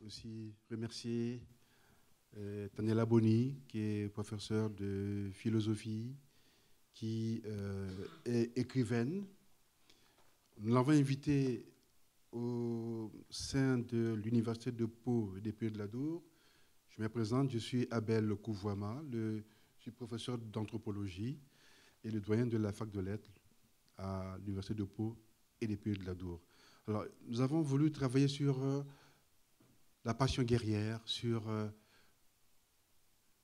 aussi remercier Daniela Boni, qui est professeure de philosophie, qui est écrivaine. Nous l'avons invitée au sein de l'Université de Pau et des Pays de l'Adour. Je me présente, je suis Abel Kouvouama, je suis professeur d'anthropologie et le doyen de la fac de lettres à l'Université de Pau et des Pays de l'Adour. Alors, nous avons voulu travailler sur la passion guerrière, sur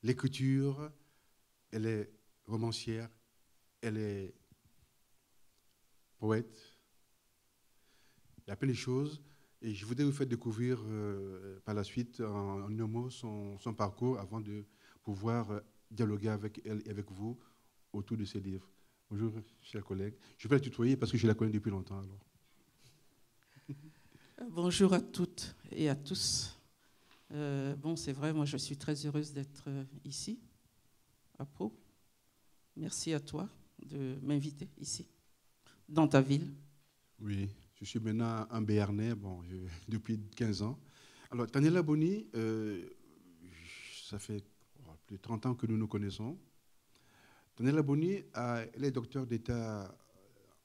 l'écriture. Elle est romancière, elle est poète. Il y a plein de choses. Et je voudrais vous faire découvrir par la suite, en un mot, son parcours avant de pouvoir dialoguer avec elle et avec vous autour de ses livres. Bonjour, chers collègues. Je vais la tutoyer parce que je la connais depuis longtemps. Alors. Bonjour à toutes et à tous. Bon, c'est vrai, moi je suis très heureuse d'être ici, à Pau. Merci à toi de m'inviter ici, dans ta ville. Oui, je suis maintenant un Béarnais, depuis 15 ans. Alors, Daniela Boni, ça fait plus de 30 ans que nous nous connaissons. Daniela Boni, elle est docteur d'État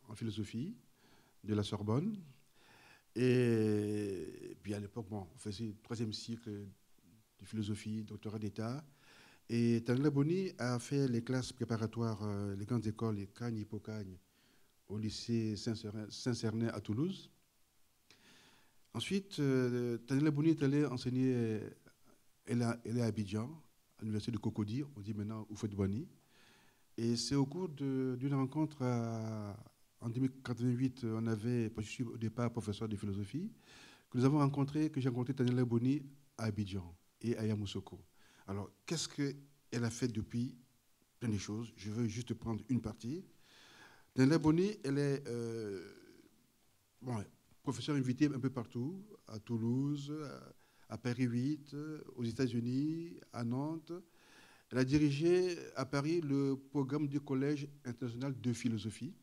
en philosophie de la Sorbonne. Et puis à l'époque, on faisait le 3e cycle de philosophie, doctorat d'État. Et Daniela Boni a fait les classes préparatoires, les grandes écoles, les Cagnes et Hippocagne, au lycée Saint-Cernin à Toulouse. Ensuite, Daniela Boni est allée enseigner, elle est à Abidjan, à l'université de Cocody, on dit maintenant Houphouët-Boigny. Et c'est au cours d'une rencontre en 1988, je suis au départ professeur de philosophie, que j'ai rencontré Daniela Boni à Abidjan et à Yamoussoukro. Alors, qu'est-ce qu'elle a fait depuis? Plein de choses. Je veux juste prendre une partie. Daniela Boni, elle est professeure invitée un peu partout, à Toulouse, à Paris 8, aux États-Unis, à Nantes. Elle a dirigé à Paris le programme du Collège international de philosophie.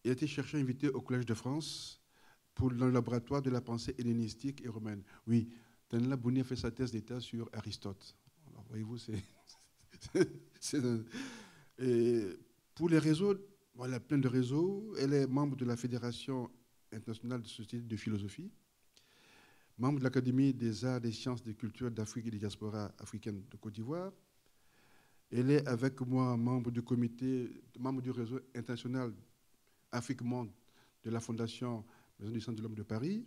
Elle a été chercheur invité au Collège de France pour le laboratoire de la pensée hellénistique et romaine. Oui, Daniela Boni a fait sa thèse d'État sur Aristote. Alors, voyez-vous, et pour les réseaux, elle a plein de réseaux. Elle est membre de la Fédération internationale de sociétés de philosophie, membre de l'Académie des arts, des sciences, des cultures d'Afrique et des diasporas africaines de Côte d'Ivoire. Elle est avec moi membre du réseau international Afrique-Monde de la Fondation Maison du Centre de l'Homme de Paris.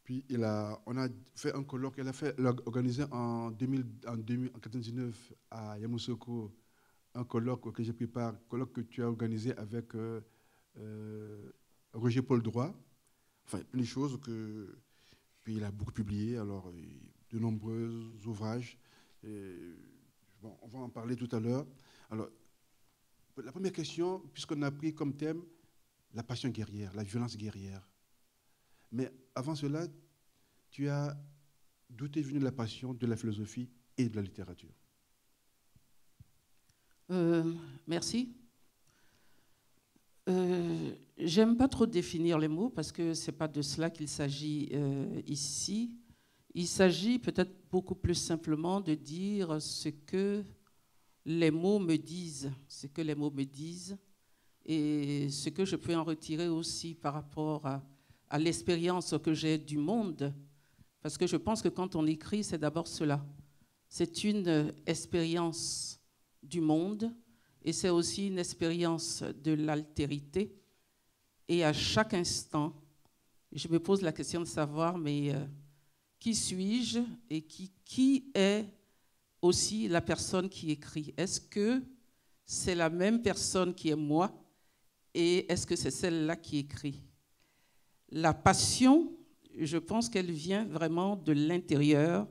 Puis on a fait un colloque, elle a organisé en 1999 à Yamoussoukro un colloque auquel j'ai pris part, colloque que tu as organisé avec Roger Paul Droit. Enfin, plein de choses que. Puis il a beaucoup publié, alors de nombreux ouvrages. On va en parler tout à l'heure. Alors, la première question, puisqu'on a pris comme thème la passion guerrière, la violence guerrière. Mais avant cela, d'où est venue la passion de la philosophie et de la littérature? Merci. J'aime pas trop définir les mots parce que c'est pas de cela qu'il s'agit ici. Il s'agit peut-être beaucoup plus simplement de dire ce que les mots me disent, et ce que je peux en retirer aussi par rapport à l'expérience que j'ai du monde. Parce que je pense que quand on écrit, c'est d'abord cela. C'est une expérience du monde et c'est aussi une expérience de l'altérité. Et à chaque instant, je me pose la question de savoir, mais qui suis-je et qui est aussi la personne qui écrit? Est-ce que c'est la même personne qui est moi et est-ce que c'est celle-là qui écrit? La passion, je pense qu'elle vient vraiment de l'intérieur.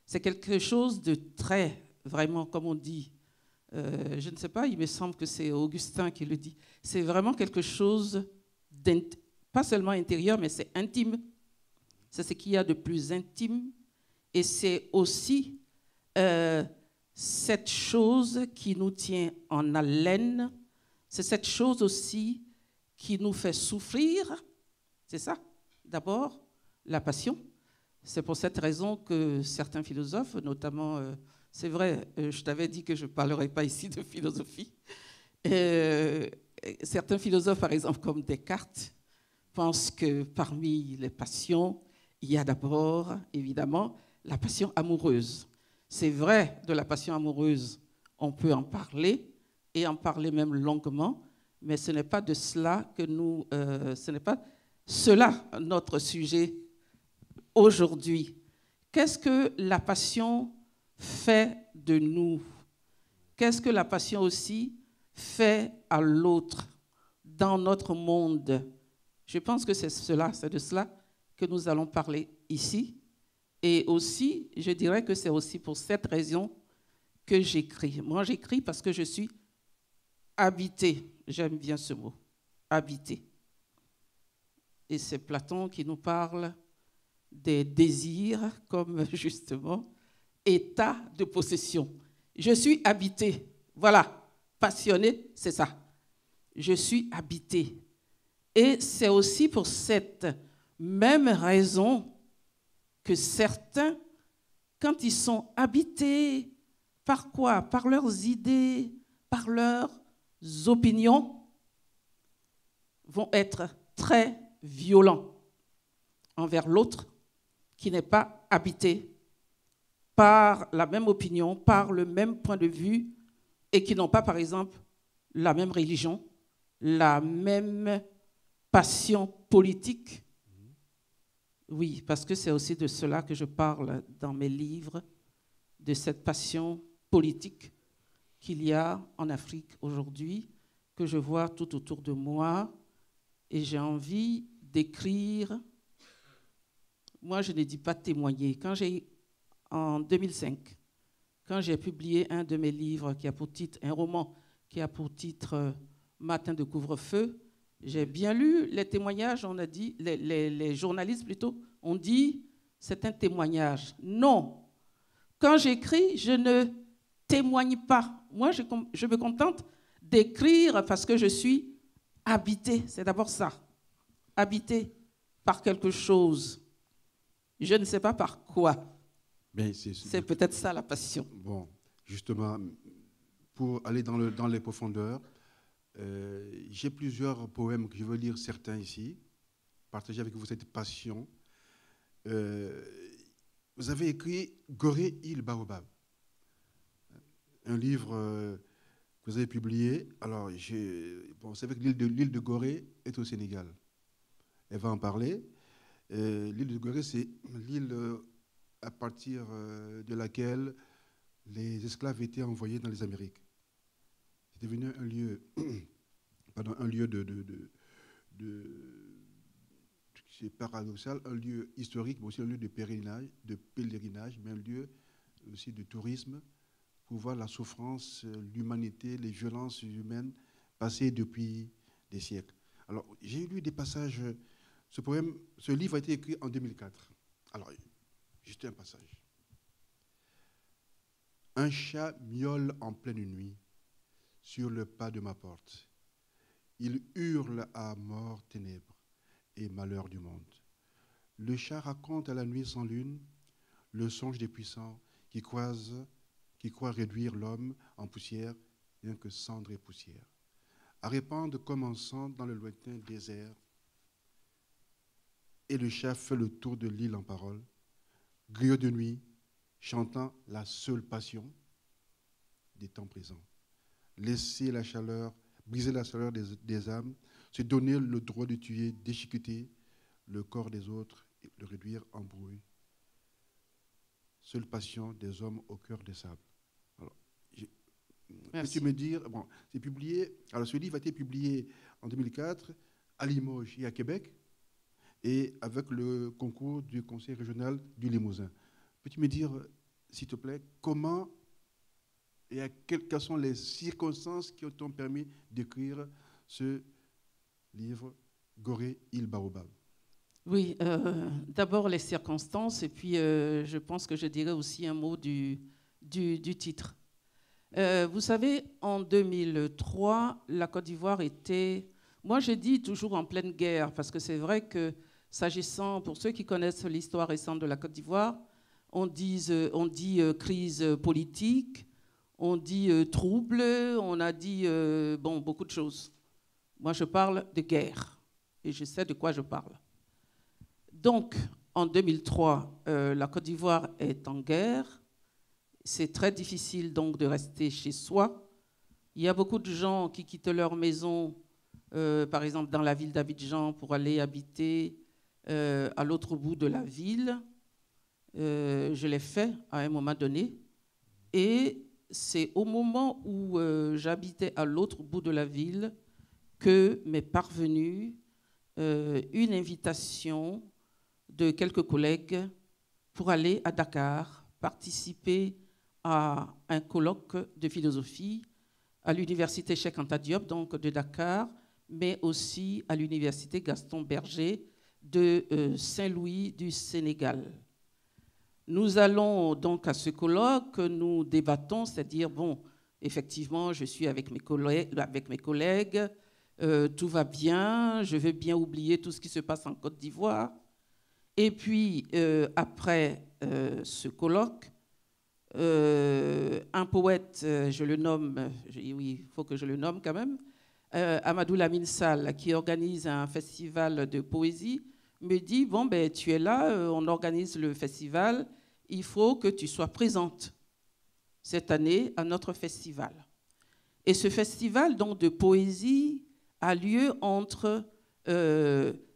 C'est quelque chose de très, vraiment, comme on dit, je ne sais pas, il me semble que c'est Augustin qui le dit. C'est vraiment quelque chose, pas seulement intérieur, mais c'est intime. C'est ce qu'il y a de plus intime. Et c'est aussi cette chose qui nous tient en haleine. C'est cette chose aussi qui nous fait souffrir. C'est ça, d'abord, la passion. C'est pour cette raison que certains philosophes, notamment, c'est vrai, je t'avais dit que je ne parlerai pas ici de philosophie. Certains philosophes, par exemple, comme Descartes, pensent que parmi les passions, il y a d'abord, évidemment, la passion amoureuse. C'est vrai, de la passion amoureuse, on peut en parler, et en parler même longuement, mais ce n'est pas de cela que nous, ce n'est pas cela notre sujet aujourd'hui. Qu'est-ce que la passion fait de nous? Qu'est-ce que la passion aussi fait à l'autre dans notre monde? Je pense que c'est de cela que nous allons parler ici. Et aussi, je dirais que c'est aussi pour cette raison que j'écris. Moi, j'écris parce que je suis habité. J'aime bien ce mot, habité. Et c'est Platon qui nous parle des désirs comme justement état de possession. Je suis habité. Voilà, passionné, c'est ça. Je suis habité. Et c'est aussi pour cette même raison que certains, quand ils sont habités, par quoi? Par leurs idées, par leurs opinions, vont être très violents envers l'autre qui n'est pas habité par la même opinion, par le même point de vue, et qui n'ont pas, par exemple, la même religion, la même passion politique. Oui, parce que c'est aussi de cela que je parle dans mes livres, de cette passion politique qu'il y a en Afrique aujourd'hui, que je vois tout autour de moi, et j'ai envie d'écrire. Moi, je ne dis pas témoigner. En 2005, quand j'ai publié un de mes livres qui a pour titre, un roman qui a pour titre Matin de couvre-feu, j'ai bien lu les témoignages, on a dit, les journalistes plutôt, ont dit, c'est un témoignage. Non. Quand j'écris, je ne témoigne pas. Moi, je me contente d'écrire parce que je suis habité. C'est d'abord ça. Habité par quelque chose. Je ne sais pas par quoi. C'est peut-être ça la passion. Bon, justement, pour aller dans les profondeurs, j'ai plusieurs poèmes que je veux lire certains ici, partager avec vous cette passion. Vous avez écrit Gorée, île Baobab, un livre que vous avez publié. Alors, c'est vrai que l'île de Gorée est au Sénégal. Elle va en parler. L'île de Gorée, c'est l'île à partir de laquelle les esclaves étaient envoyés dans les Amériques. C'est devenu un lieu, c'est paradoxal, un lieu historique, mais aussi un lieu de pèlerinage, mais un lieu aussi de tourisme, pour voir la souffrance, l'humanité, les violences humaines passées depuis des siècles. Alors, j'ai lu des passages. Ce livre a été écrit en 2004. Alors, juste un passage. Un chat miaule en pleine nuit sur le pas de ma porte. Il hurle à mort, ténèbres et malheur du monde. Le chat raconte à la nuit sans lune le songe des puissants qui croient réduire l'homme en poussière, rien que cendre et poussière, à répandre comme un sang dans le lointain désert. Et le chat fait le tour de l'île en parole, griot de nuit, chantant la seule passion des temps présents. Laisser la chaleur, briser la chaleur des âmes, se donner le droit de tuer, déchiqueter le corps des autres et le réduire en bruit. Seule passion des hommes au cœur des sables. Alors, peux-tu me dire, bon, c'est publié, alors ce livre a été publié en 2004 à Limoges et à Québec, et avec le concours du Conseil régional du Limousin. Peux-tu me dire, s'il te plaît, comment et quelles sont les circonstances qui t'ont permis d'écrire ce livre, Gorée, île Baobab? Oui, d'abord les circonstances, et puis je pense que je dirais aussi un mot du titre. Vous savez, en 2003, la Côte d'Ivoire était, moi je dis toujours en pleine guerre, parce que c'est vrai que s'agissant, pour ceux qui connaissent l'histoire récente de la Côte d'Ivoire, on dit crise politique, on dit trouble, on a dit bon, beaucoup de choses. Moi, je parle de guerre et je sais de quoi je parle. Donc, en 2003, la Côte d'Ivoire est en guerre. C'est très difficile donc de rester chez soi. Il y a beaucoup de gens qui quittent leur maison, par exemple dans la ville d'Abidjan, pour aller habiter à l'autre bout de la ville. Je l'ai fait à un moment donné. Et c'est au moment où j'habitais à l'autre bout de la ville que m'est parvenue une invitation de quelques collègues pour aller à Dakar, participer à un colloque de philosophie à l'université Cheikh Anta Diop, donc de Dakar, mais aussi à l'université Gaston Berger de Saint-Louis du Sénégal. Nous allons donc à ce colloque, nous débattons, c'est-à-dire, bon, effectivement, je suis avec mes collègues, tout va bien, je veux bien oublier tout ce qui se passe en Côte d'Ivoire. Et puis, après ce colloque, un poète, je le nomme, oui, il faut que je le nomme quand même, Amadou Lamine Sall, qui organise un festival de poésie, me dit, bon, ben, tu es là, on organise le festival, il faut que tu sois présente cette année à notre festival. Et ce festival donc, de poésie a lieu entre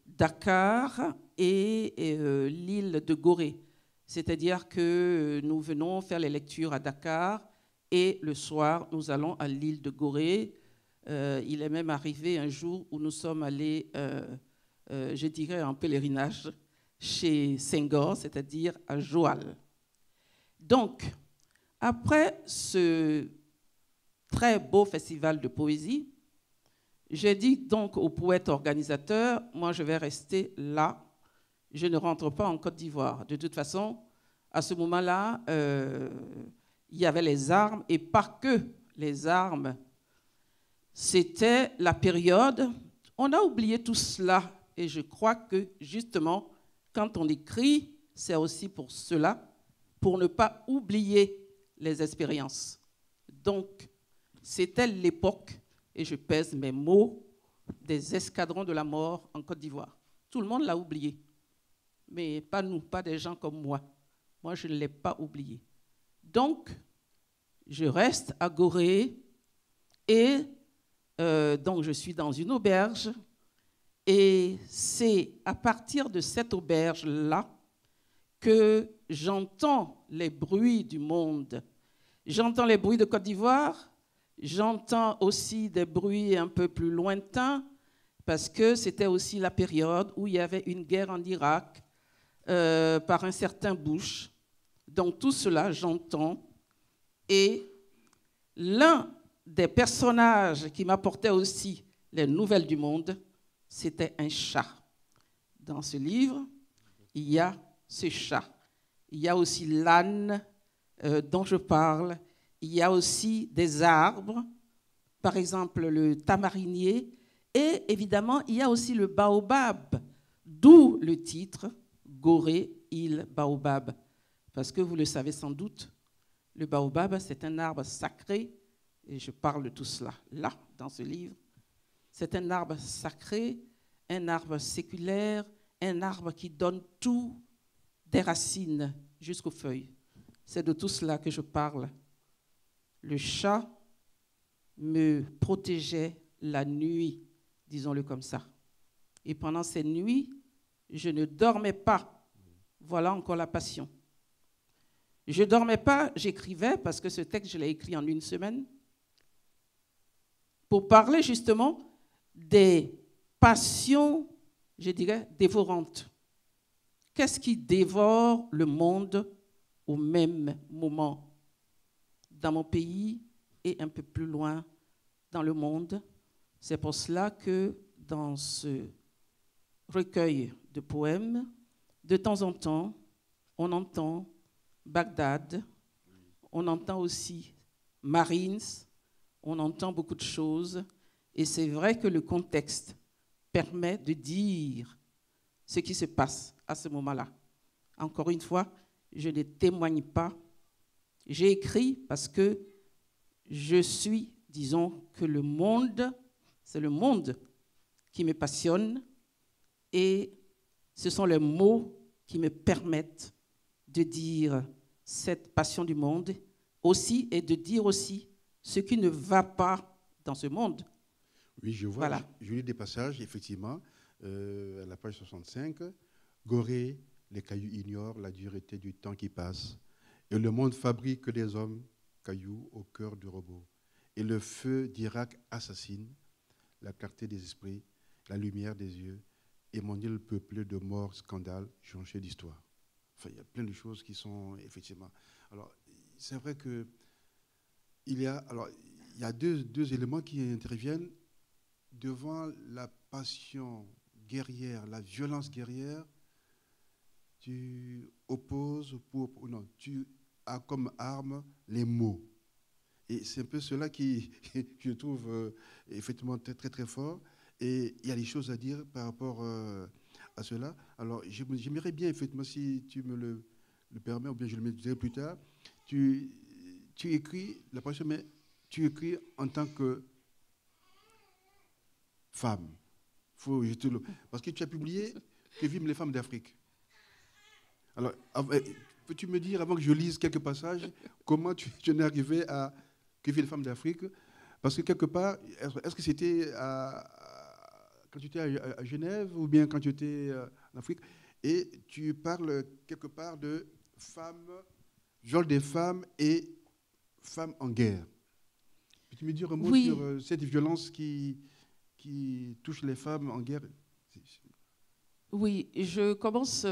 Dakar et l'île de Gorée. C'est-à-dire que nous venons faire les lectures à Dakar et le soir, nous allons à l'île de Gorée. Il est même arrivé un jour où nous sommes allés, je dirais, en pèlerinage chez Senghor, c'est-à-dire à Joal. Donc, après ce très beau festival de poésie, j'ai dit donc au poète organisateur, moi je vais rester là, je ne rentre pas en Côte d'Ivoire. De toute façon, à ce moment-là, il y avait les armes, et pas que les armes. C'était la période, on a oublié tout cela, et je crois que justement, quand on écrit, c'est aussi pour cela, pour ne pas oublier les expériences. Donc, c'était l'époque, et je pèse mes mots, des escadrons de la mort en Côte d'Ivoire. Tout le monde l'a oublié, mais pas nous, pas des gens comme moi. Moi, je ne l'ai pas oublié. Donc, je reste à Gorée, et donc je suis dans une auberge, et c'est à partir de cette auberge-là que j'entends les bruits du monde. J'entends les bruits de Côte d'Ivoire, j'entends aussi des bruits un peu plus lointains, parce que c'était aussi la période où il y avait une guerre en Irak par un certain Bush. Donc tout cela, j'entends. Et l'un des personnages qui m'apportait aussi les nouvelles du monde, c'était un chat. Dans ce livre, il y a ce chat. Il y a aussi l'âne dont je parle. Il y a aussi des arbres, par exemple le tamarinier. Et évidemment, il y a aussi le baobab, d'où le titre Gorée, île baobab. Parce que vous le savez sans doute, le baobab, c'est un arbre sacré, et je parle de tout cela là, dans ce livre. C'est un arbre sacré, un arbre séculaire, un arbre qui donne tout des racines jusqu'aux feuilles. C'est de tout cela que je parle. Le chat me protégeait la nuit, disons-le comme ça. Et pendant ces nuits, je ne dormais pas. Voilà encore la passion. Je ne dormais pas, j'écrivais, parce que ce texte, je l'ai écrit en une semaine, pour parler justement des passions, je dirais, dévorantes. Qu'est-ce qui dévore le monde au même moment, dans mon pays et un peu plus loin dans le monde? C'est pour cela que dans ce recueil de poèmes, de temps en temps, on entend Bagdad, on entend aussi Marines, on entend beaucoup de choses, et c'est vrai que le contexte permet de dire ce qui se passe à ce moment-là. Encore une fois, je ne témoigne pas. J'ai écrit parce que je suis, disons, que le monde, c'est le monde qui me passionne et ce sont les mots qui me permettent de dire cette passion du monde aussi et de dire aussi ce qui ne va pas dans ce monde. Oui, je vois, voilà. Je lis des passages, effectivement, à la page 65. Gorée, les cailloux ignorent la dureté du temps qui passe, et le monde fabrique des hommes, cailloux, au cœur du robot. Et le feu d'Irak assassine la clarté des esprits, la lumière des yeux, et mon île peuplée de morts, scandales, jonchés d'histoire. Enfin, il y a plein de choses qui sont, effectivement... Alors, c'est vrai que il y a deux éléments qui interviennent devant la passion guerrière, la violence guerrière. Tu opposes tu as comme arme les mots. Et c'est un peu cela qui, je trouve, effectivement très, très, très fort. Et il y a des choses à dire par rapport à cela. Alors, j'aimerais bien, effectivement, si tu me le permets, ou bien je le dirai plus tard, tu écris, la prochaine, mais tu écris en tant que femme. Parce que tu as publié Que vivent les femmes d'Afrique. Alors, peux-tu me dire, avant que je lise quelques passages, comment tu en es arrivé à Que vivent les femmes d'Afrique? Parce que quelque part, est-ce que c'était quand tu étais à Genève ou bien quand tu étais en Afrique? Et tu parles quelque part de femmes, viol des femmes et femmes en guerre. Peux-tu me dire un mot sur cette violence qui touche les femmes en guerre? Oui, je commence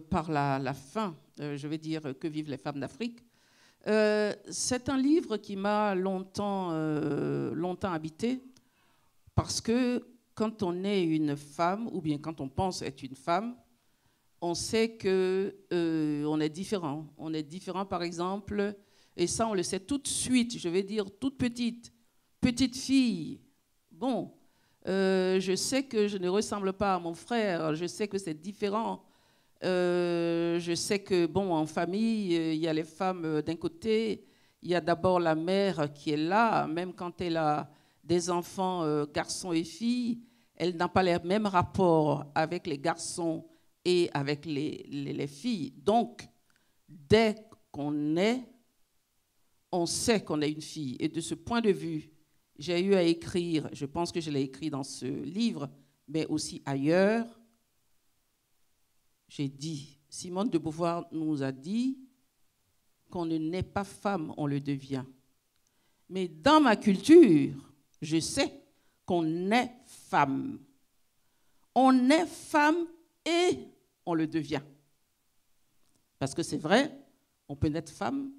par la fin, je vais dire Que vivent les femmes d'Afrique. C'est un livre qui m'a longtemps habité parce que quand on est une femme, ou bien quand on pense être une femme, on sait qu'on est différent. On est différent, par exemple, et ça, on le sait tout de suite, je vais dire toute petite fille. Bon, je sais que je ne ressemble pas à mon frère, je sais que c'est différent. Je sais que, bon, en famille, il y a les femmes d'un côté, il y a d'abord la mère qui est là, même quand elle a des enfants, garçons et filles, elle n'a pas les mêmes rapports avec les garçons et avec les filles. Donc, dès qu'on est, on sait qu'on est une fille. Et de ce point de vue, j'ai eu à écrire, je pense que je l'ai écrit dans ce livre, mais aussi ailleurs. J'ai dit, Simone de Beauvoir nous a dit qu'on ne naît pas femme, on le devient. Mais dans ma culture, je sais qu'on est femme. On est femme et on le devient. Parce que c'est vrai, on peut naître femme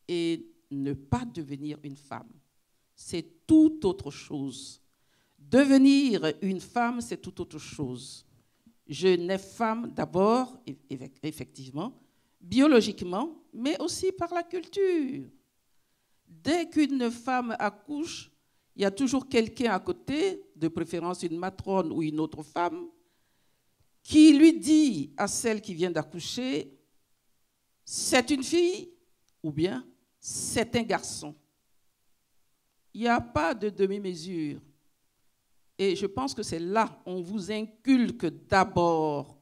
et ne pas devenir une femme. C'est tout autre chose. Devenir une femme, c'est tout autre chose. Je nais femme d'abord, effectivement, biologiquement, mais aussi par la culture. Dès qu'une femme accouche, il y a toujours quelqu'un à côté, de préférence une matrone ou une autre femme, qui lui dit à celle qui vient d'accoucher, c'est une fille ou bien c'est un garçon. Il n'y a pas de demi-mesure. Et je pense que c'est là, on vous inculque d'abord,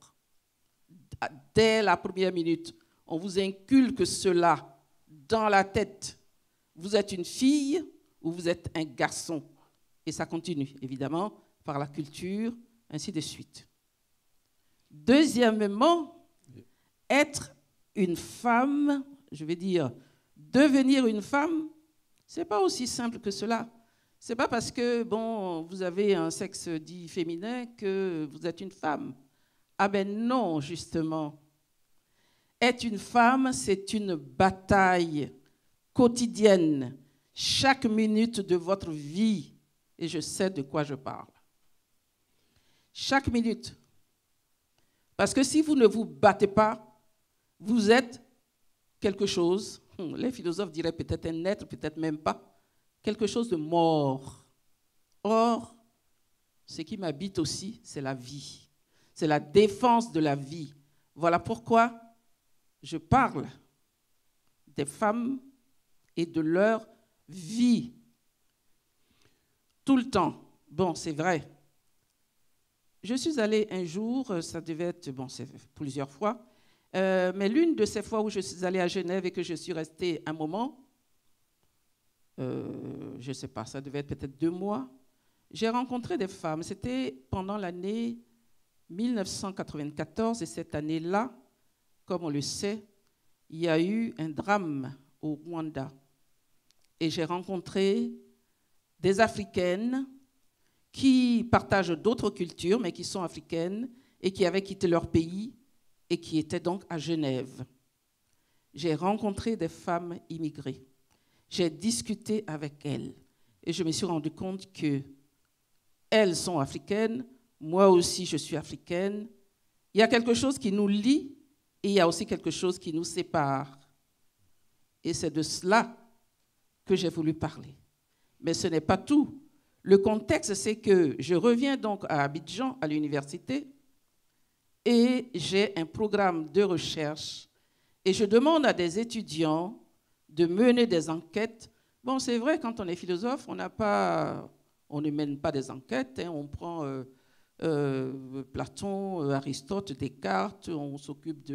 dès la première minute, on vous inculque cela dans la tête. Vous êtes une fille ou vous êtes un garçon. Et ça continue, évidemment, par la culture, ainsi de suite. Deuxièmement, être une femme, je vais dire, devenir une femme, ce n'est pas aussi simple que cela. Ce n'est pas parce que, bon, vous avez un sexe dit féminin que vous êtes une femme. Ah ben non, justement. Être une femme, c'est une bataille quotidienne, chaque minute de votre vie. Et je sais de quoi je parle. Chaque minute. Parce que si vous ne vous battez pas, vous êtes quelque chose, les philosophes diraient peut-être un être, peut-être même pas, quelque chose de mort. Or, ce qui m'habite aussi, c'est la vie. c'est la défense de la vie. Voilà pourquoi je parle des femmes et de leur vie. Tout le temps. Bon, c'est vrai. Je suis allée un jour, ça devait être, bon, c'est plusieurs fois, mais l'une de ces fois où je suis allée à Genève et que je suis restée un moment, je ne sais pas, ça devait être peut-être 2 mois, j'ai rencontré des femmes. C'était pendant l'année 1994 et cette année-là, comme on le sait, il y a eu un drame au Rwanda. Et j'ai rencontré des Africaines qui partagent d'autres cultures, mais qui sont africaines et qui avaient quitté leur pays et qui étaient donc à Genève. J'ai rencontré des femmes immigrées. J'ai discuté avec elles et je me suis rendu compte qu'elles sont africaines, moi aussi je suis africaine. Il y a quelque chose qui nous lie et il y a aussi quelque chose qui nous sépare. Et c'est de cela que j'ai voulu parler. Mais ce n'est pas tout. Le contexte, c'est que je reviens donc à Abidjan, à l'université, et j'ai un programme de recherche. Et je demande à des étudiants de mener des enquêtes. Bon, c'est vrai, quand on est philosophe, on ne mène pas des enquêtes. Hein, on prend Platon, Aristote, Descartes, on s'occupe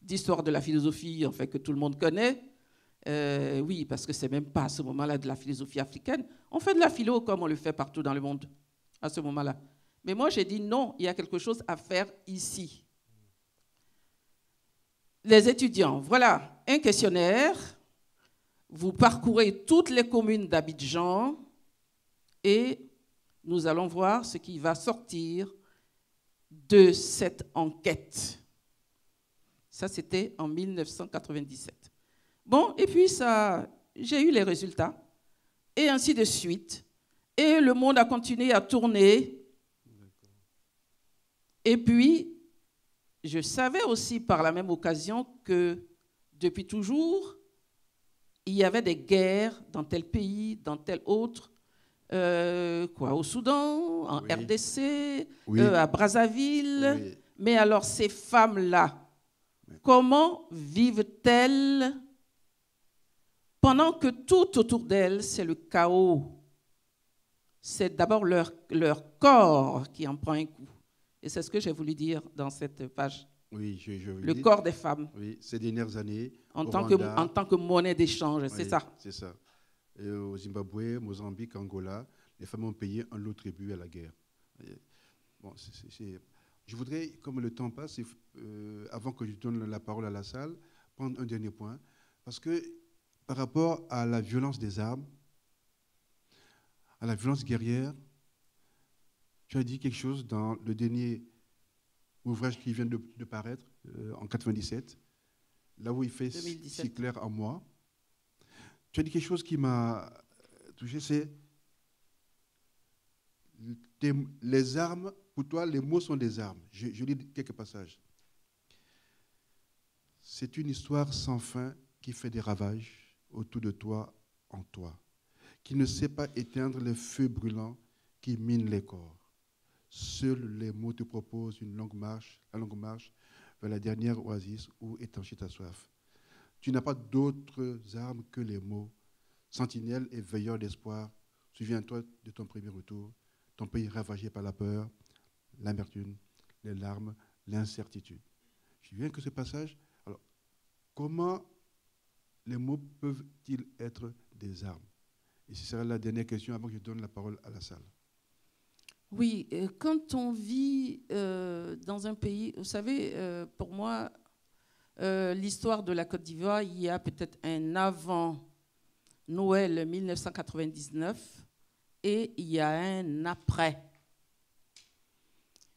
d'histoire de la philosophie, enfin, que tout le monde connaît. Oui, parce que ce n'est même pas à ce moment-là de la philosophie africaine. On fait de la philo comme on le fait partout dans le monde, à ce moment-là. Mais moi, j'ai dit non, il y a quelque chose à faire ici. Les étudiants, voilà, un questionnaire. Vous parcourez toutes les communes d'Abidjan et nous allons voir ce qui va sortir de cette enquête. Ça, c'était en 1997. Bon, et puis j'ai eu les résultats, et ainsi de suite. Et le monde a continué à tourner. Et puis, je savais aussi par la même occasion que depuis toujours, il y avait des guerres dans tel pays, dans tel autre, au Soudan, en RDC, à Brazzaville. Oui. Mais alors, ces femmes-là, comment vivent-elles pendant que tout autour d'elles, c'est le chaos? C'est d'abord leur corps qui en prend un coup. Et c'est ce que j'ai voulu dire dans cette page. Oui, le corps des femmes. Oui, ces dernières années. En tant que monnaie d'échange, c'est ça. C'est ça. Et au Zimbabwe, Mozambique, Angola, les femmes ont payé un lot tribut à la guerre. Bon, je voudrais, comme le temps passe, avant que je donne la parole à la salle, prendre un dernier point. Parce que par rapport à la violence des armes, à la violence guerrière, tu as dit quelque chose dans le dernier ouvrage qui vient de paraître en 97, là où il fait 2017. Si clair en moi. Tu as dit quelque chose qui m'a touché, c'est les armes, pour toi, les mots sont des armes. Je lis quelques passages. C'est une histoire sans fin qui fait des ravages autour de toi, en toi, qui ne sait pas éteindre les feux brûlants qui minent les corps. Seuls les mots te proposent la longue marche vers la dernière oasis où étancher ta soif. Tu n'as pas d'autres armes que les mots. Sentinelle et veilleur d'espoir, souviens-toi de ton premier retour, ton pays ravagé par la peur, l'amertume, les larmes, l'incertitude. Je viens que ce passage. Alors, comment les mots peuvent-ils être des armes? Et ce sera la dernière question avant que je donne la parole à la salle. Oui, quand on vit dans un pays, vous savez, pour moi, l'histoire de la Côte d'Ivoire, il y a peut-être un avant Noël 1999 et il y a un après.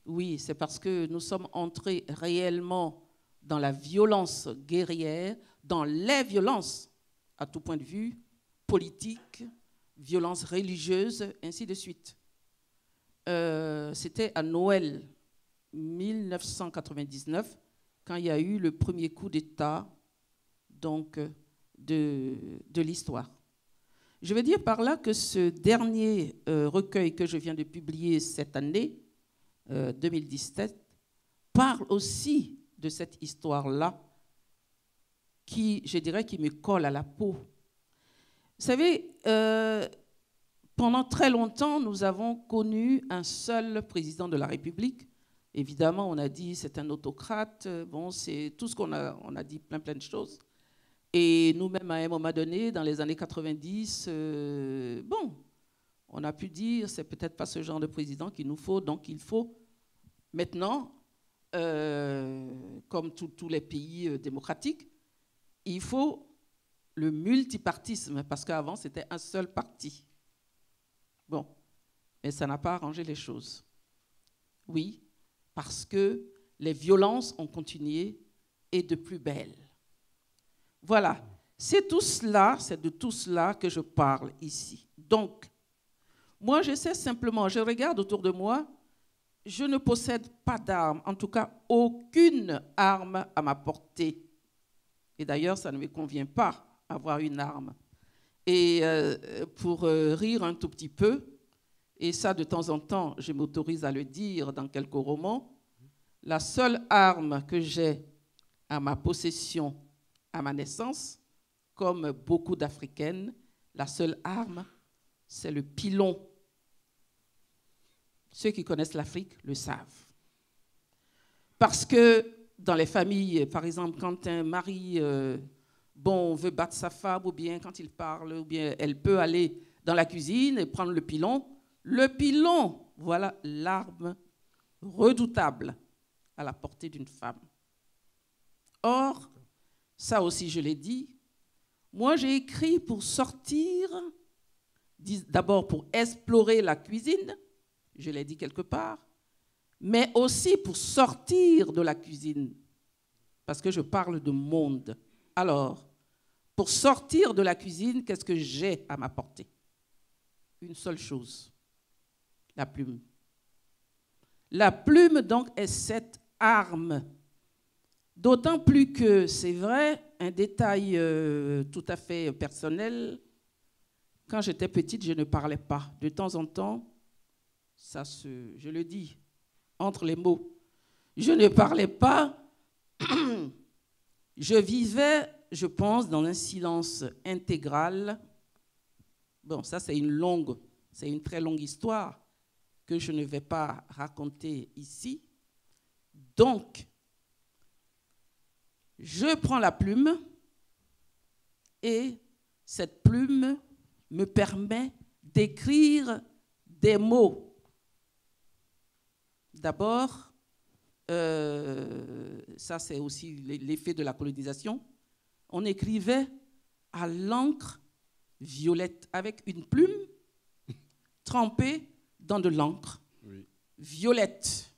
Oui, c'est parce que nous sommes entrés réellement dans la violence guerrière, dans les violences, à tout point de vue, politique, violence religieuse, ainsi de suite. C'était à Noël 1999, quand il y a eu le premier coup d'État donc, de l'histoire. Je veux dire par là que ce dernier recueil que je viens de publier cette année, 2017, parle aussi de cette histoire-là qui, je dirais, qui me colle à la peau. Vous savez, pendant très longtemps, nous avons connu un seul président de la République. Évidemment, on a dit c'est un autocrate. Bon, c'est tout ce qu'on a, on a dit plein de choses. Et nous-mêmes, à un moment donné, dans les années 90, bon, on a pu dire c'est peut-être pas ce genre de président qu'il nous faut, donc il faut maintenant, comme tous les pays démocratiques, il faut le multipartisme, parce qu'avant, c'était un seul parti. Bon, mais ça n'a pas arrangé les choses. Oui, parce que les violences ont continué et de plus belle. Voilà, c'est tout cela, c'est de tout cela que je parle ici. Donc, moi, je sais simplement, je regarde autour de moi, je ne possède pas d'armes, en tout cas aucune arme à ma portée. Et d'ailleurs, ça ne me convient pas avoir une arme. Et pour rire un tout petit peu, et ça de temps en temps, je m'autorise à le dire dans quelques romans, la seule arme que j'ai à ma possession, à ma naissance, comme beaucoup d'Africaines, la seule arme, c'est le pilon. Ceux qui connaissent l'Afrique le savent. Parce que dans les familles, par exemple, quand un mari veut battre sa femme, ou bien quand il parle, ou bien elle peut aller dans la cuisine et prendre le pilon. Le pilon, voilà l'arme redoutable à la portée d'une femme. Or, ça aussi je l'ai dit, moi j'ai écrit pour sortir, d'abord pour explorer la cuisine, je l'ai dit quelque part, mais aussi pour sortir de la cuisine, parce que je parle de monde. Alors, pour sortir de la cuisine, qu'est-ce que j'ai à ma portée? Une seule chose, la plume. La plume, donc, est cette arme. D'autant plus que, c'est vrai, un détail tout à fait personnel, quand j'étais petite, je ne parlais pas. De temps en temps, je le dis, entre les mots, je ne parlais pas, je vivais, je pense, dans un silence intégral. Bon, ça c'est une très longue histoire que je ne vais pas raconter ici. Donc, je prends la plume et cette plume me permet d'écrire des mots. D'abord, ça c'est aussi l'effet de la colonisation, on écrivait à l'encre violette avec une plume trempée dans de l'encre violette.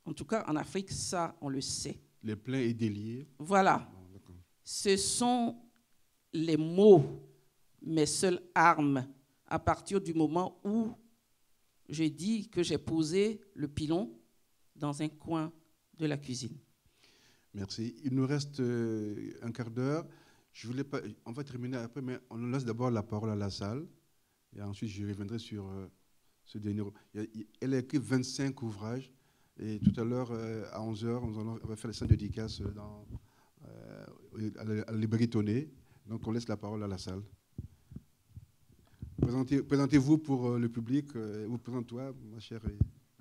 En tout cas, en Afrique, ça, on le sait. Les pleins et déliés. Voilà. Ce sont les mots, mes seules armes, à partir du moment où j'ai dit que j'ai posé le pilon dans un coin de la cuisine. Merci. Il nous reste un quart d'heure. On va terminer après, mais on nous laisse d'abord la parole à la salle. Et ensuite, je reviendrai sur ce dernier. Elle a écrit 25 ouvrages. Et tout à l'heure, à 11h, on va faire les 5 dédicaces à la librairie Tonnet. Donc, on laisse la parole à la salle. Présentez-vous pour le public. Vous présente-toi, ma chère.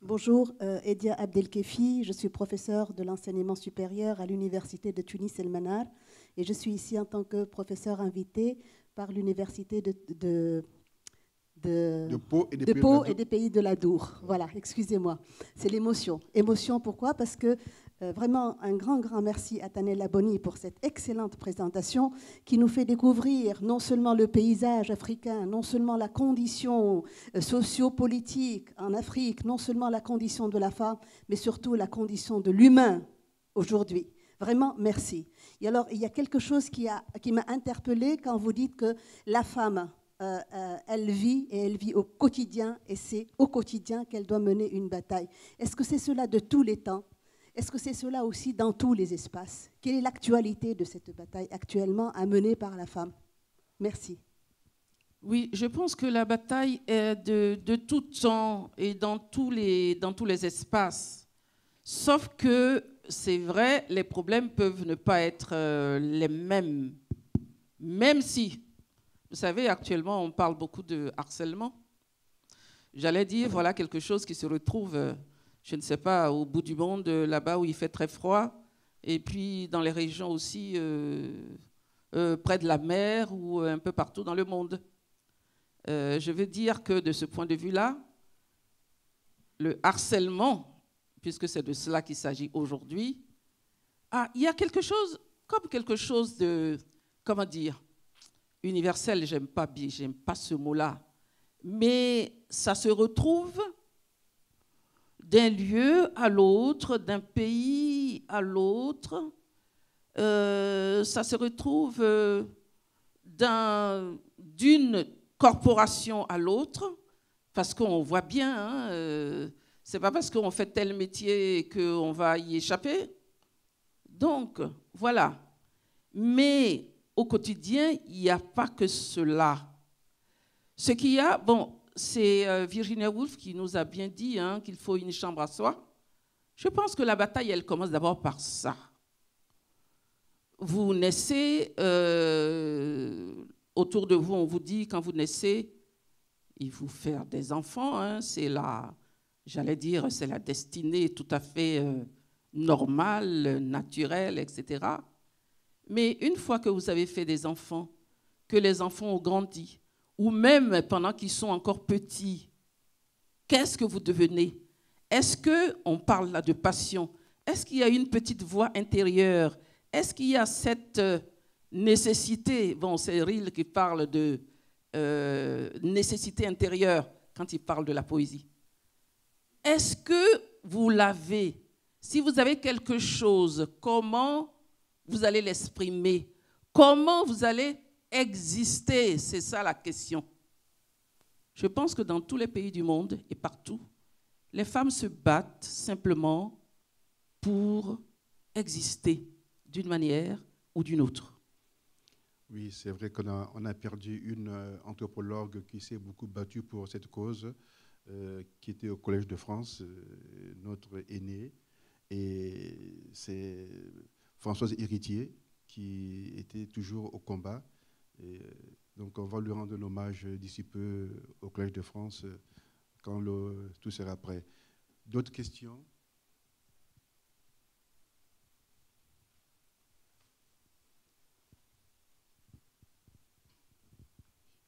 Bonjour, Edia Abdelkefi. Je suis professeure de l'enseignement supérieur à l'Université de Tunis El Manar. Et je suis ici en tant que professeur invité par l'Université de Pau et des Pays de l'Adour. Voilà, excusez-moi. C'est l'émotion. Émotion, pourquoi? Parce que vraiment un grand merci à Tanel Aboni pour cette excellente présentation qui nous fait découvrir non seulement le paysage africain, non seulement la condition socio-politique en Afrique, non seulement la condition de la femme, mais surtout la condition de l'humain aujourd'hui. Vraiment, merci. Et alors, il y a quelque chose qui m'a interpellée quand vous dites que la femme, elle vit au quotidien, et c'est au quotidien qu'elle doit mener une bataille. Est-ce que c'est cela de tous les temps? Est-ce que c'est cela aussi dans tous les espaces? Quelle est l'actualité de cette bataille actuellement à mener par la femme? Merci. Oui, je pense que la bataille est de tout temps et dans tous les espaces. Sauf que, c'est vrai, les problèmes peuvent ne pas être les mêmes. Même si, vous savez, actuellement, on parle beaucoup de harcèlement. J'allais dire, voilà quelque chose qui se retrouve, je ne sais pas, au bout du monde, là-bas où il fait très froid, et puis dans les régions aussi près de la mer ou un peu partout dans le monde. Je veux dire que de ce point de vue-là, le harcèlement, puisque c'est de cela qu'il s'agit aujourd'hui, il y a quelque chose de, comment dire, universel, j'aime pas ce mot-là, mais ça se retrouve d'un lieu à l'autre, d'un pays à l'autre, ça se retrouve d'une corporation à l'autre, parce qu'on voit bien, c'est pas parce qu'on fait tel métier qu'on va y échapper. Donc, voilà. Mais au quotidien, il n'y a pas que cela. Ce qu'il y a, bon, c'est Virginia Woolf qui nous a bien dit qu'il faut une chambre à soi. Je pense que la bataille, elle commence d'abord par ça. Vous naissez, autour de vous, on vous dit, quand vous naissez, il faut faire des enfants. C'est j'allais dire, c'est la destinée tout à fait normale, naturelle, etc. Mais une fois que vous avez fait des enfants, que les enfants ont grandi, ou même pendant qu'ils sont encore petits, qu'est-ce que vous devenez? Est-ce qu'on parle là de passion? Est-ce qu'il y a une petite voix intérieure? Est-ce qu'il y a cette nécessité? Bon, c'est Ryle qui parle de nécessité intérieure quand il parle de la poésie. Est-ce que vous l'avez? Si vous avez quelque chose, comment vous allez l'exprimer? Comment vous allez exister? C'est ça la question. Je pense que dans tous les pays du monde et partout, les femmes se battent simplement pour exister d'une manière ou d'une autre. Oui, c'est vrai qu'on a perdu une anthropologue qui s'est beaucoup battue pour cette cause, qui était au Collège de France, notre aînée. Et c'est Françoise Héritier qui était toujours au combat. Et donc on va lui rendre un hommage d'ici peu au Collège de France quand tout sera prêt. D'autres questions?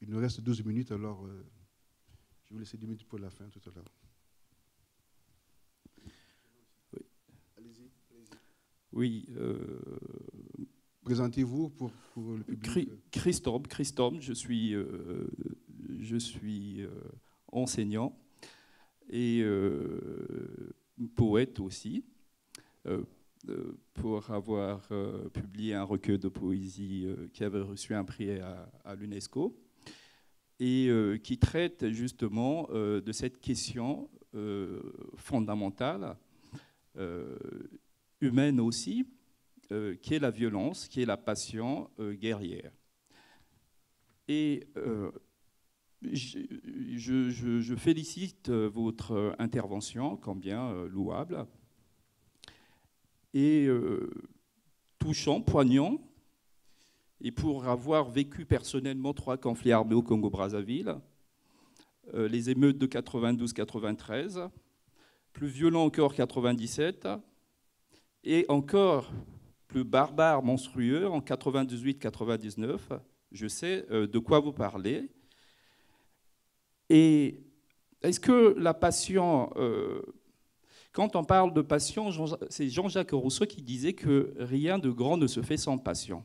Il nous reste 12 minutes, alors je vais vous laisser 10 minutes pour la fin tout à l'heure. Oui. Allez-y. Oui. Présentez-vous pour le public. Christophe, je suis enseignant et poète aussi, pour avoir publié un recueil de poésie qui avait reçu un prix à l'UNESCO et qui traite justement de cette question fondamentale, humaine aussi, qui est la violence, qui est la passion guerrière. Et je félicite votre intervention, combien louable, et touchant, poignant. Et pour avoir vécu personnellement 3 conflits armés au Congo-Brazzaville, les émeutes de 92-93, plus violent encore 97, et encore plus barbare, monstrueux, en 98-99, je sais de quoi vous parlez. Et est-ce que la passion, quand on parle de passion, c'est Jean-Jacques Rousseau qui disait que rien de grand ne se fait sans passion.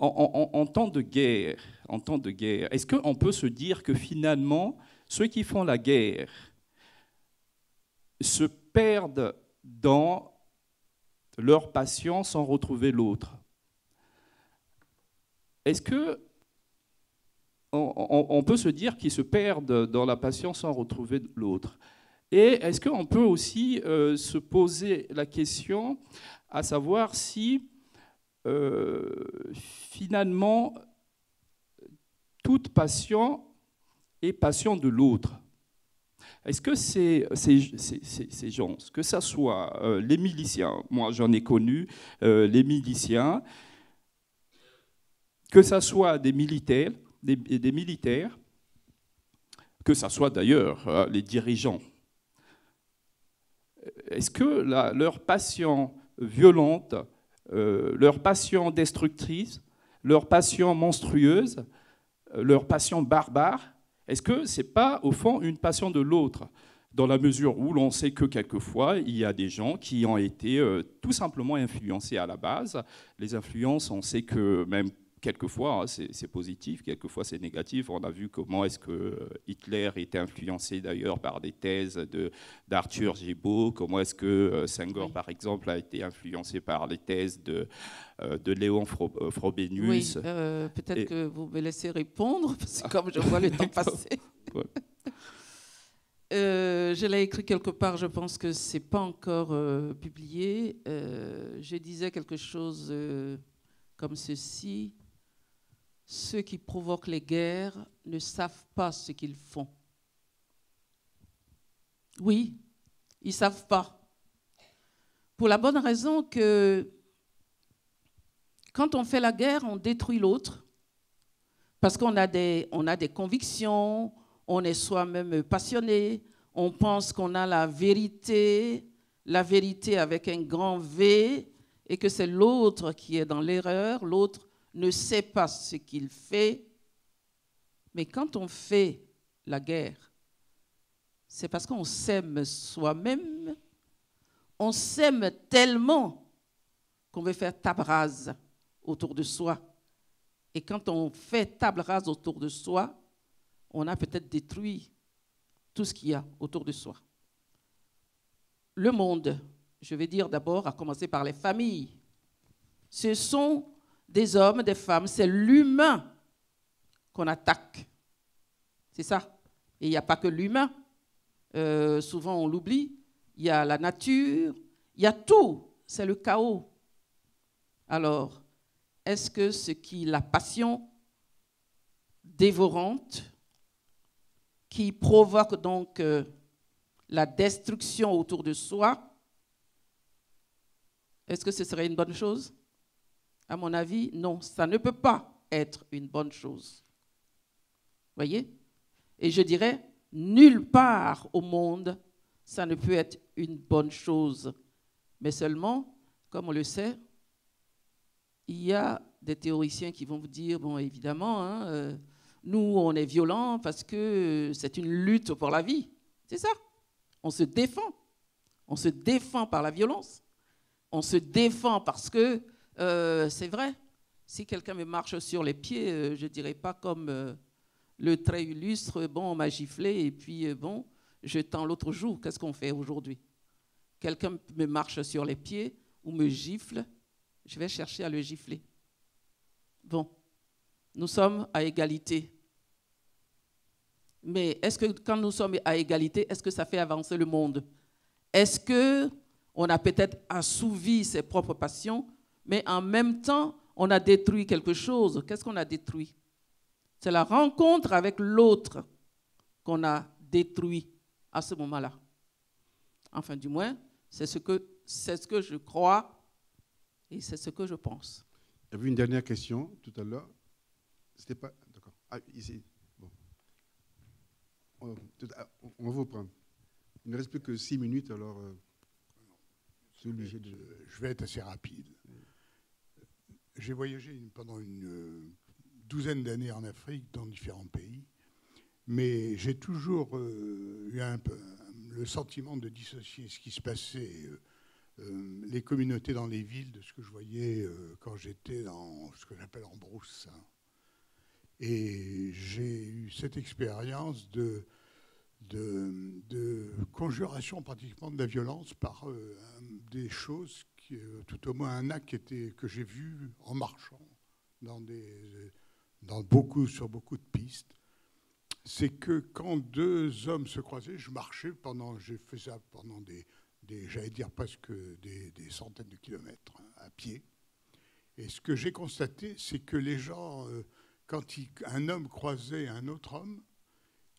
En temps de guerre, est-ce qu'on peut se dire que finalement, ceux qui font la guerre se perdent dans leur passion sans retrouver l'autre? Est-ce que on peut se dire qu'ils se perdent dans la passion sans retrouver l'autre? Et est-ce qu'on peut aussi se poser la question à savoir si finalement toute passion est passion de l'autre? Est-ce que ces gens, que ce soit les miliciens, moi j'en ai connu, les miliciens, que ce soit des militaires, que ce soit d'ailleurs les dirigeants, est-ce que leur passion violente, leur passion destructrice, leur passion monstrueuse, leur passion barbare, est-ce que ce n'est pas, au fond, une passion de l'autre, dans la mesure où l'on sait que quelquefois, il y a des gens qui ont été tout simplement influencés à la base. Les influences, on sait que même quelquefois, hein, c'est positif, quelquefois c'est négatif. On a vu comment est-ce que Hitler était influencé d'ailleurs par des thèses d'Arthur Gébaud, comment est-ce que Senghor, Oui. par exemple, a été influencé par les thèses de Léon Frobenius. Oui, peut-être que vous me laissez répondre, parce que comme je vois le temps passer. Ouais. Je l'ai écrit quelque part, je pense que ce n'est pas encore publié. Je disais quelque chose comme ceci. Ceux qui provoquent les guerres ne savent pas ce qu'ils font. Oui, ils ne savent pas. Pour la bonne raison que quand on fait la guerre, on détruit l'autre. Parce qu'on a des convictions, on est soi-même passionné, on pense qu'on a la vérité avec un grand V, et que c'est l'autre qui est dans l'erreur, l'autre ne sait pas ce qu'il fait. Mais quand on fait la guerre, c'est parce qu'on s'aime soi-même, on s'aime tellement qu'on veut faire table rase autour de soi. Et quand on fait table rase autour de soi, on a peut-être détruit tout ce qu'il y a autour de soi. Le monde, je vais dire d'abord, à commencer par les familles. Ce sont des hommes, des femmes, c'est l'humain qu'on attaque. C'est ça. Et il n'y a pas que l'humain. Souvent, on l'oublie. Il y a la nature, il y a tout. C'est le chaos. Alors, est-ce que la passion dévorante qui provoque donc la destruction autour de soi, est-ce que ce serait une bonne chose? À mon avis, non, ça ne peut pas être une bonne chose. Voyez? Et je dirais, nulle part au monde, ça ne peut être une bonne chose. Mais seulement, comme on le sait, il y a des théoriciens qui vont vous dire, bon, évidemment, hein, nous, on est violents parce que c'est une lutte pour la vie. C'est ça. On se défend. On se défend par la violence. On se défend parce que, c'est vrai, si quelqu'un me marche sur les pieds, je ne dirais pas comme le très illustre, bon, on m'a giflé et puis, bon, je tends l'autre joue. Qu'est-ce qu'on fait aujourd'hui? Quelqu'un me marche sur les pieds ou me gifle, je vais chercher à le gifler. Bon, nous sommes à égalité. Mais est-ce que quand nous sommes à égalité, est-ce que ça fait avancer le monde? Est-ce qu'on a peut-être assouvi ses propres passions, mais en même temps, on a détruit quelque chose? Qu'est-ce qu'on a détruit? C'est la rencontre avec l'autre qu'on a détruit à ce moment-là. Enfin, du moins, c'est ce que je crois et c'est ce que je pense. Il y avait une dernière question tout à l'heure. C'était pas... D'accord. Ah, ici. Bon. On va vous prendre. Il ne reste plus que 6 minutes, alors je suis obligé de... Je vais être assez rapide. J'ai voyagé pendant une douzaine d'années en Afrique, dans différents pays, mais j'ai toujours eu un peu le sentiment de dissocier ce qui se passait, les communautés dans les villes, de ce que je voyais quand j'étais dans ce que j'appelle en brousse. Et j'ai eu cette expérience de conjuration pratiquement de la violence par des choses, tout au moins un acte que j'ai vu en marchant sur beaucoup de pistes. C'est que quand deux hommes se croisaient, j'ai fait ça pendant j'allais dire presque des centaines de kilomètres à pied. Et ce que j'ai constaté, c'est que les gens, quand un homme croisait un autre homme,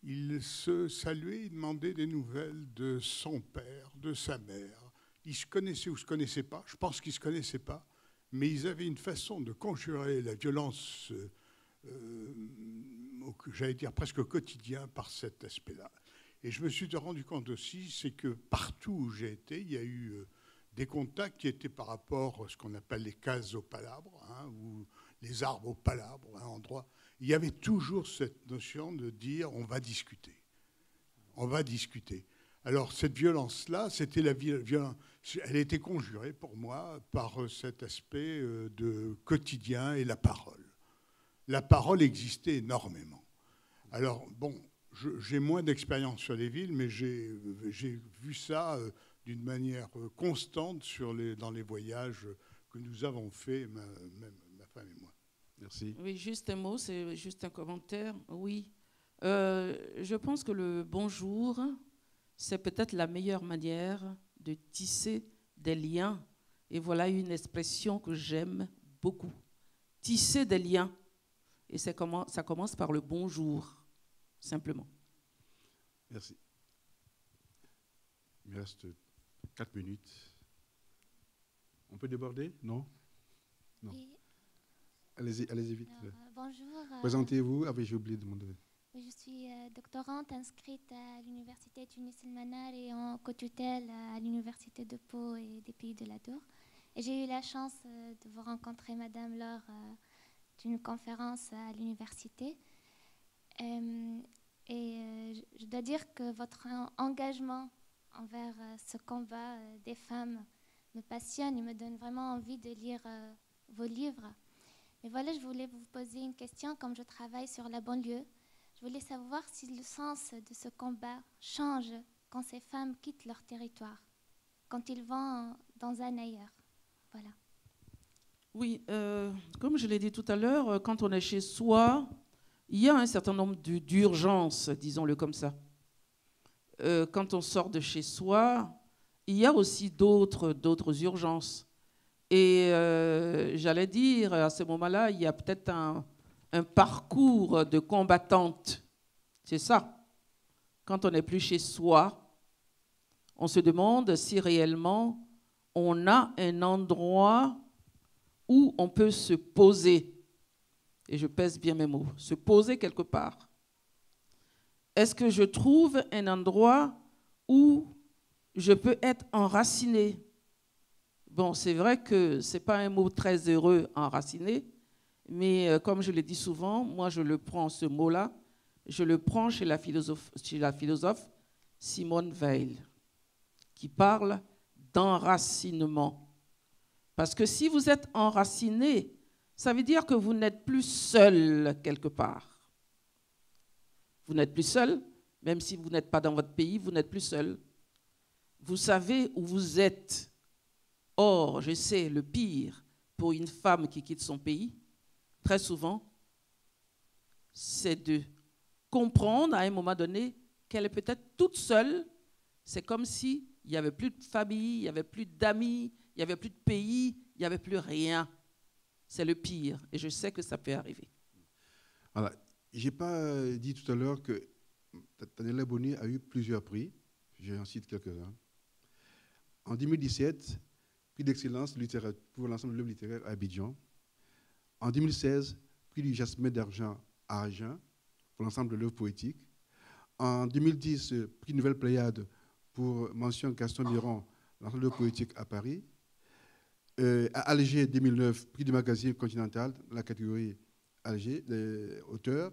il se saluait, il demandait des nouvelles de son père, de sa mère. Ils se connaissaient ou ne se connaissaient pas. Je pense qu'ils ne se connaissaient pas. Mais ils avaient une façon de conjurer la violence, j'allais dire presque au quotidien, par cet aspect-là. Et je me suis rendu compte aussi, c'est que partout où j'ai été, il y a eu des contacts qui étaient par rapport à ce qu'on appelle les cases au palabre, hein, ou les arbres au palabre, un endroit. Il y avait toujours cette notion de dire on va discuter. On va discuter. Alors cette violence-là, c'était la violence. Elle était conjurée pour moi par cet aspect de quotidien et la parole. La parole existait énormément. Alors bon, j'ai moins d'expérience sur les villes, mais j'ai vu ça d'une manière constante dans les voyages que nous avons faits, ma femme et moi. Merci. Oui, juste un mot, c'est juste un commentaire. Oui, je pense que le bonjour, c'est peut-être la meilleure manière de tisser des liens. Et voilà une expression que j'aime beaucoup. Tisser des liens. Et ça commence par le bonjour, simplement. Merci. Il me reste 4 minutes. On peut déborder? Non? Non. Oui. Allez-y vite. Alors, bonjour. Présentez-vous. Ah oui, j'ai oublié de demander. Je suis doctorante inscrite à l'université Tunis El Manar et en co-tutelle à l'université de Pau et des Pays de l'Adour. Et j'ai eu la chance de vous rencontrer, madame, lors d'une conférence à l'université. Je dois dire que votre engagement envers ce combat des femmes me passionne et me donne vraiment envie de lire vos livres. Mais voilà, je voulais vous poser une question. Comme je travaille sur la banlieue, je voulais savoir si le sens de ce combat change quand ces femmes quittent leur territoire, quand ils vont dans un ailleurs. Voilà. Oui, comme je l'ai dit tout à l'heure, quand on est chez soi, il y a un certain nombre d'urgences, disons-le comme ça. Quand on sort de chez soi, il y a aussi d'autres urgences. Et j'allais dire, à ce moment-là, il y a peut-être un parcours de combattante. C'est ça. Quand on n'est plus chez soi, on se demande si réellement on a un endroit où on peut se poser. Et je pèse bien mes mots. Se poser quelque part. Est-ce que je trouve un endroit où je peux être enraciné? Bon, c'est vrai que ce n'est pas un mot très heureux, enraciné, mais comme je le dis souvent, moi je le prends, ce mot-là, je le prends chez la philosophe Simone Weil, qui parle d'enracinement. Parce que si vous êtes enraciné, ça veut dire que vous n'êtes plus seul quelque part. Vous n'êtes plus seul, même si vous n'êtes pas dans votre pays, vous n'êtes plus seul. Vous savez où vous êtes. Or, je sais, le pire pour une femme qui quitte son pays, très souvent, c'est de comprendre à un moment donné qu'elle est peut-être toute seule. C'est comme s'il n'y avait plus de famille, il n'y avait plus d'amis, il n'y avait plus de pays, il n'y avait plus rien. C'est le pire. Et je sais que ça peut arriver. Voilà. Je n'ai pas dit tout à l'heure que Tanella Boni a eu plusieurs prix. J'en cite quelques-uns. En 2017, prix d'excellence pour l'ensemble de l'œuvre littéraire à Abidjan. En 2016, prix du Jasmin d'argent à Agen pour l'ensemble de l'œuvre poétique. En 2010, prix Nouvelle Pléiade pour mention Gaston Miron, l'ensemble de l'œuvre poétique à Paris. À Alger, 2009, prix du magazine Continental, dans la catégorie Alger, des auteurs.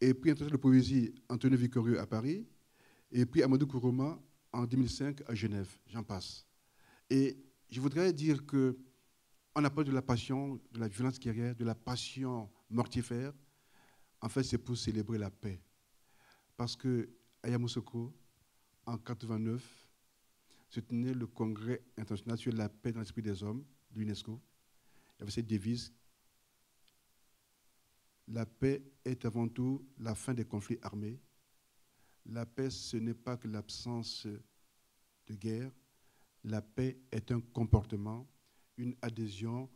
Et prix international de poésie Antonio Victorieux à Paris. Et prix Amadou Kourouma en 2005 à Genève. J'en passe. Et je voudrais dire qu'on n'a pas de la passion, de la violence guerrière, de la passion mortifère. En fait, c'est pour célébrer la paix. Parce que à Yamoussoukro, en 1989, se tenait le congrès international sur la paix dans l'esprit des hommes de l'UNESCO. Il y avait cette devise: la paix est avant tout la fin des conflits armés. La paix, ce n'est pas que l'absence de guerre. La paix est un comportement, une adhésion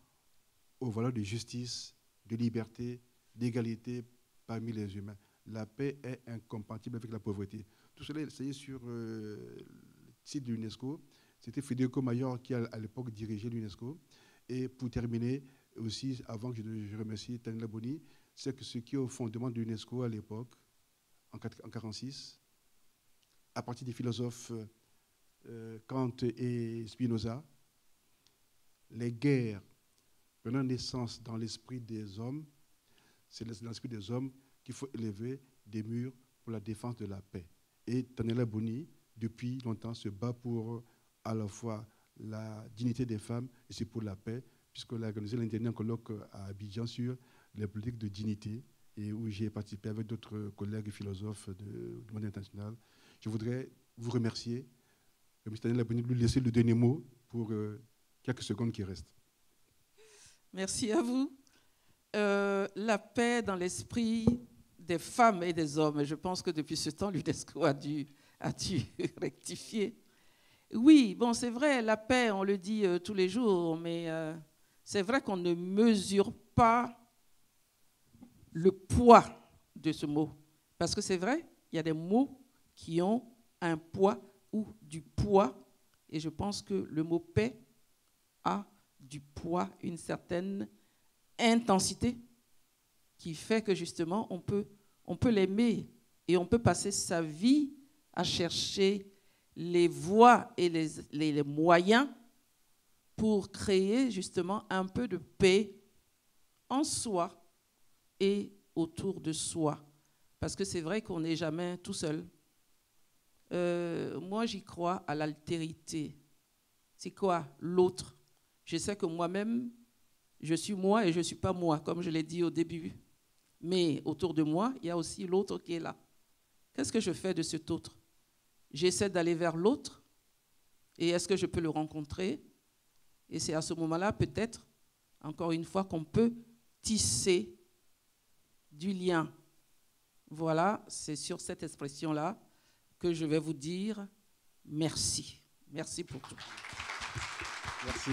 aux valeurs de justice, de liberté, d'égalité parmi les humains. la paix est incompatible avec la pauvreté. Tout cela, c'est sur le site de l'UNESCO. C'était Federico Mayor qui, à l'époque, dirigeait l'UNESCO. Et pour terminer, aussi, avant que je remercie Tanela Boni, c'est que ce qui est au fondement de l'UNESCO à l'époque, en 1946, à partir des philosophes Kant et Spinoza, les guerres prenant naissance dans l'esprit des hommes, c'est dans l'esprit des hommes qu'il faut élever des murs pour la défense de la paix. Et Tanela Boni, depuis longtemps, se bat pour à la fois la dignité des femmes et c'est pour la paix, puisqu'on a organisé l'année dernière un colloque à Abidjan sur les politiques de dignité, et où j'ai participé avec d'autres collègues philosophes du monde international. Je voudrais vous remercier. M. Tanela Boni, lui laisser le dernier mot pour quelques secondes qui restent. Merci à vous. La paix dans l'esprit des femmes et des hommes. Je pense que depuis ce temps, l'UNESCO a dû rectifier. Oui, bon, c'est vrai, la paix, on le dit tous les jours, mais c'est vrai qu'on ne mesure pas le poids de ce mot. Parce que c'est vrai, il y a des mots qui ont un poids ou du poids, et je pense que le mot paix a du poids, une certaine intensité qui fait que justement on peut l'aimer et on peut passer sa vie à chercher les voies et les moyens pour créer justement un peu de paix en soi et autour de soi. Parce que c'est vrai qu'on n'est jamais tout seul. Moi, j'y crois à l'altérité. C'est quoi l'autre? Je sais que moi-même, je suis moi et je ne suis pas moi, comme je l'ai dit au début. Mais autour de moi, il y a aussi l'autre qui est là. Qu'est-ce que je fais de cet autre? J'essaie d'aller vers l'autre. Et est-ce que je peux le rencontrer? Et c'est à ce moment-là, peut-être, encore une fois, qu'on peut tisser du lien. Voilà, c'est sur cette expression-là que je vais vous dire merci. Merci pour tout. Merci.